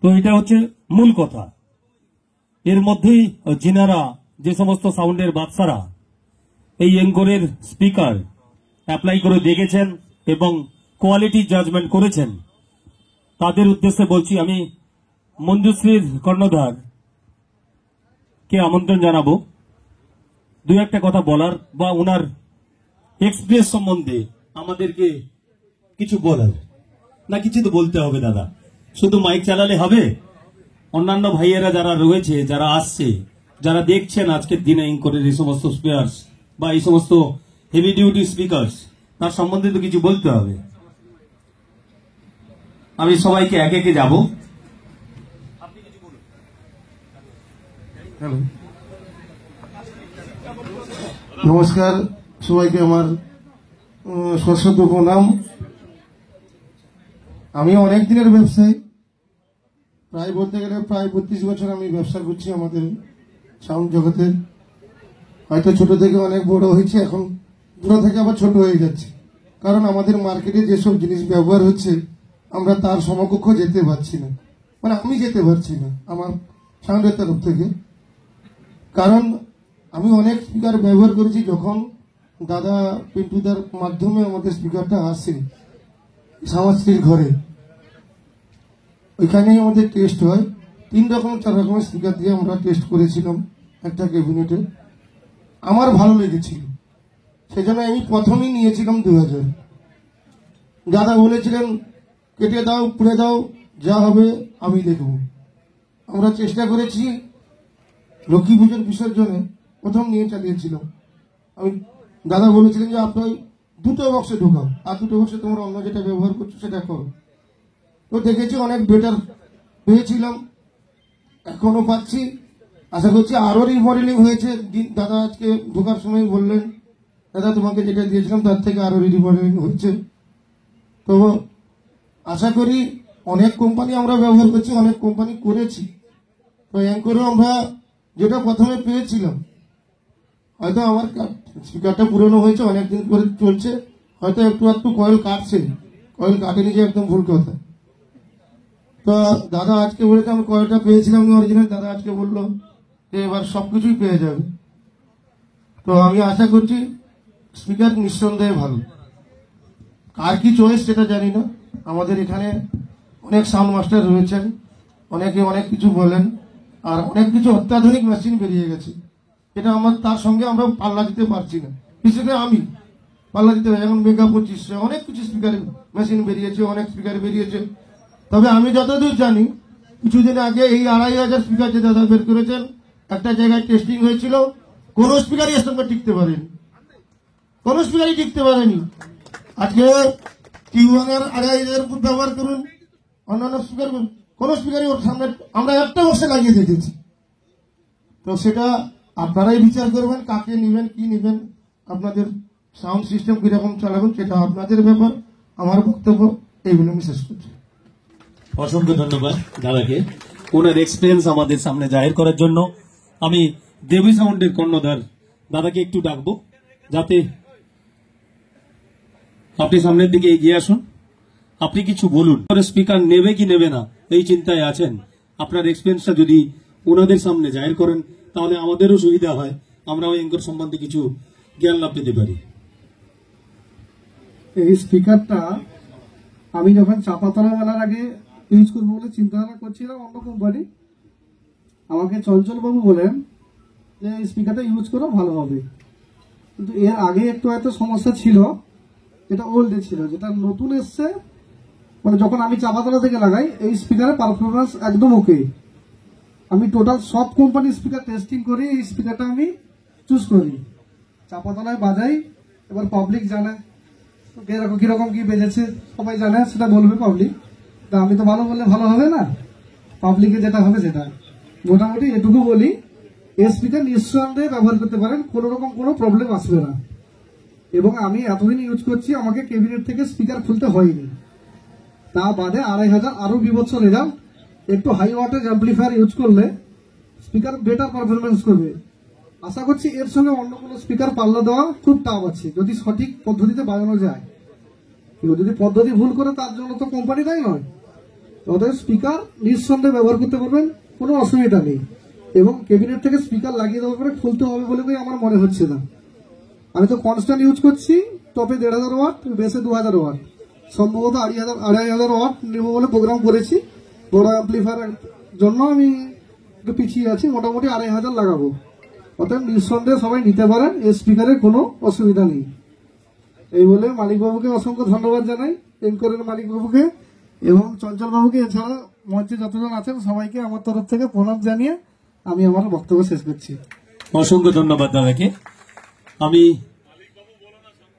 তো এটা হচ্ছে মূল কথা। এর মধ্যেই যিনারা যে সমস্ত সাউন্ডের বাদশারা এই এঙ্করের স্পিকার অ্যাপ্লাই করে দেখেছেন এবং কোয়ালিটি জাজমেন্ট করেছেন, তাদের উদ্দেশ্যে বলছি, আমি মঞ্জুশ্রীর কর্ণধার কে আমন্ত্রণ জানাবো দু একটা কথা বলার বা ওনার এক্সপ্রেস সম্বন্ধে আমাদেরকে কিছু বলার। না কিছু তো বলতে হবে দাদা, শুধু মাইক চালালে হবে? অন্যান্য ভাইয়েরা যারা রয়েছে, যারা আসছে, যারা দেখছেন আজকের দিনে এঙ্করের এই সমস্ত স্পিকার্স বা এই সমস্ত হেভি ডিউটি স্পিকার্স, তার সম্বন্ধে তো কিছু বলতে হবে। আমি সবাইকে একে একে যাব। হ্যালো, নমস্কার সবাইকে। আমার সশ্রদ্ধ প্রণাম। আমি অনেক দিনের ব্যবসায়ী, প্রায় বলতে গেলে প্রায় 32 বছর আমি ব্যবসা করছি আমাদের সাউন্ড জগতে। হয়তো ছোট থেকে অনেক বড় হয়েছে, এখন বড় থেকে আবার ছোট হয়ে যাচ্ছে, কারণ আমাদের মার্কেটে যেসব জিনিস ব্যবহার হচ্ছে আমরা তার সমকক্ষ যেতে পারছি না, মানে আমি যেতে পারছি না আমার সাউন্ডের তরফ থেকে। কারণ আমি অনেক স্পিকার ব্যবহার করেছি, যখন দাদা পিন্টুদার মাধ্যমে আমাদের স্পিকারটা আসে সমাজশ্রীর ঘরে, ওইখানেই আমাদের টেস্ট হয়। 3 রকম 4 রকমের স্পিকার দিয়ে আমরা টেস্ট করেছিলাম একটা ক্যাবিনেটে। আমার ভালো লেগেছিল, সেজন্য আমি প্রথমেই নিয়েছিলাম 2000। দাদা বলেছিলেন কেটে দাও, পুড়ে দাও, যা হবে আমি দেখব। আমরা চেষ্টা করেছি, লক্ষ্মী পুজোর বিসর্জনে প্রথম নিয়ে চালিয়েছিলাম। আমি দাদা বলেছিলেন যে আপনার 2টো বক্সে ঢোকাও, আর 2টো বক্সে তোমরা অন্য যেটা ব্যবহার করছো সেটা করো। তো দেখেছি অনেক বেটার পেয়েছিলাম, এখনো পাচ্ছি। আশা করছি আরো রিমডেলিং হয়েছে। দাদা আজকে ঢোকার সময় বললেন, দাদা তোমাকে যেটা দিয়েছিলাম তার থেকে আরো রিমডেলিং হচ্ছে। তো আশা করি অনেক কোম্পানি আমরা ব্যবহার করছি, অনেক কোম্পানি করেছি। তো এঙ্করেও আমরা যেটা প্রথমে পেয়েছিলাম, হয়তো আমার স্পিকারটা পুরনো হয়েছে, অনেকদিন করে চলছে, হয়তো একটু একটু কয়েল কাটছে, কয়েল কাটেনি যে একদম ভুল কথা। তো দাদা আজকে বলেছে আমি কয়েলটা পেয়েছিলাম অরিজিনাল, দাদা আজকে বললো যে এবার সবকিছুই পেয়ে যাবে। তো আমি আশা করছি স্পিকার নিঃসন্দেহে ভালো। কার কি চয়েস সেটা জানি না, আমাদের এখানে অনেক সাউন্ড মাস্টার রয়েছেন, অনেকে অনেক কিছু বলেন, আর অনেক কিছু অত্যাধুনিক মেশিন বেরিয়ে গেছে, যেটা আমার তার সঙ্গে আমরা পাল্লা দিতে পারছি না। বিশেষ করে আমি পাল্লা দিতে পারি, এখন মেগা 2500 অনেক কিছু স্পিকার মেশিন বেরিয়েছে, অনেক স্পিকার বেরিয়েছে। তবে আমি যতদূর জানি, কিছুদিন আগে এই 2500 স্পিকার যে দাদা বের করেছেন, একটা জায়গায় টেস্টিং হয়েছিল, কোন স্পিকারই এর সঙ্গে টিকতে পারেনি, কোন স্পিকারই টিকতে পারেনি। আজকে Q1 এর 2500 ব্যবহার করুন, অন্যান্য স্পিকার কোন স্পিকারই ওর সামনে আমরা একটা বক্সে লাগিয়ে দেখেছি। তো সেটা আপনারাই বিচার করবেন, কাকে নেবেন, কি নেবেন, আপনাদের সাউন্ড সিস্টেম কিরকম চালাবেন সেটা আপনাদের ব্যাপার। আমার বক্তব্য এইগুলো আমি শেষ করছি। অসংখ্য ধন্যবাদ দাদাকে ওনার এক্সপিরিয়েন্স আমাদের সামনে জাহির করার জন্য। আমি দেবী সাউন্ডের কর্ণধার দাদাকে একটু ডাকবো, যাতে আপনি সামনের দিকে এগিয়ে আসুন। আপনি কিছু বলুন, স্পিকার নেবে কি নেবে না এই চিন্তায় আছেন। আপনার এক্সপিরিয়েন্সটা যদি ওনাদের সামনে জাহির করেন তাহলে আমাদেরও সুবিধা হয়, আমরাও এঙ্কর সম্বন্ধে কিছু জ্ঞান লাভ পেতে পারি। এই স্পিকারটা আমি যখন চাপাতলা মেলার আগে ইউজ করবো বলে চিন্তা ভাবনা করছিলাম, অন্য কোম্পানি আমাকে চঞ্চল বাবু বলেন যে এই স্পিকারটা ইউজ করো ভালো হবে। কিন্তু এর আগে একটু হয়তো সমস্যা ছিল, যেটা ওল্ডে ছিল, যেটা নতুন এসছে, মানে যখন আমি চাপাতলা থেকে লাগাই এই স্পিকারের পারফরমেন্স একদম ওকে। আমি টোটাল সব কোম্পানির স্পিকার টেস্টিং করি, এই স্পিকারটা আমি চুজ করি, চাপাতলায় বাজাই। এবার পাবলিক জানে কিরকম কি বেজেছে, সবাই জানে, সেটা বলবে পাবলিক। তা আমি তো ভালো বললে ভালো হবে না, পাবলিকে যেটা হবে সেটা। মোটামুটি এটুকু বলি, এই স্পিকার নিঃসন্দেহে ব্যবহার করতে পারেন, কোনো রকম কোনো প্রবলেম আসবে না। এবং আমি এতদিন ইউজ করছি, আমাকে ক্যাবিনেট থেকে স্পিকার খুলতে হয়নি। তা বাদে 2500 আরো বিভৎস রেজাল্ট। একটু হাই ওয়াটেজ অ্যাম্পলিফায়ার ইউজ করলে স্পিকার বেটার পারফরমেন্স করবে। আশা করছি এর সঙ্গে অন্য কোনো স্পিকার পাল্লা দেওয়া খুব টাফ আছে, যদি সঠিক পদ্ধতিতে বাজানো যায়। কেউ যদি পদ্ধতি ভুল করে তার জন্য তো কোম্পানি দায়ী নয়। ওদের স্পিকার নিঃসন্দেহে ব্যবহার করতে পারবেন, কোনো অসুবিধা নেই। এবং ক্যাবিনেট থেকে স্পিকার লাগিয়ে দেওয়ার পরে খুলতে হবে বলে আমার মনে হচ্ছে না। আমি তো কনস্ট্যান্ট ইউজ করছি, টপে 1500 ওয়াট, বেসে 2000 ওয়াট, সম্ভবত 2500 ওয়াট নেবো বলে প্রোগ্রাম করেছি। বড় অ্যাম্পলিফায়ার জন্য আমি একটু পিছিয়ে আছি, মোটামুটি 2500 লাগাবো। অতএব নিঃসন্দেহে সবাই নিতে পারেন, এই স্পিকারের কোনো অসুবিধা নেই। এই বলে মালিকবাবুকে অসংখ্য ধন্যবাদ জানাই, এনকোরের মালিকবাবুকে এবং চঞ্চলবাবুকে, এছাড়া মঞ্চে যতজন আছেন সবাইকে আমার তরফ থেকে প্রণাম জানিয়ে আমি আমার বক্তব্য শেষ করছি। অসংখ্য ধন্যবাদ দাদাকে। আমি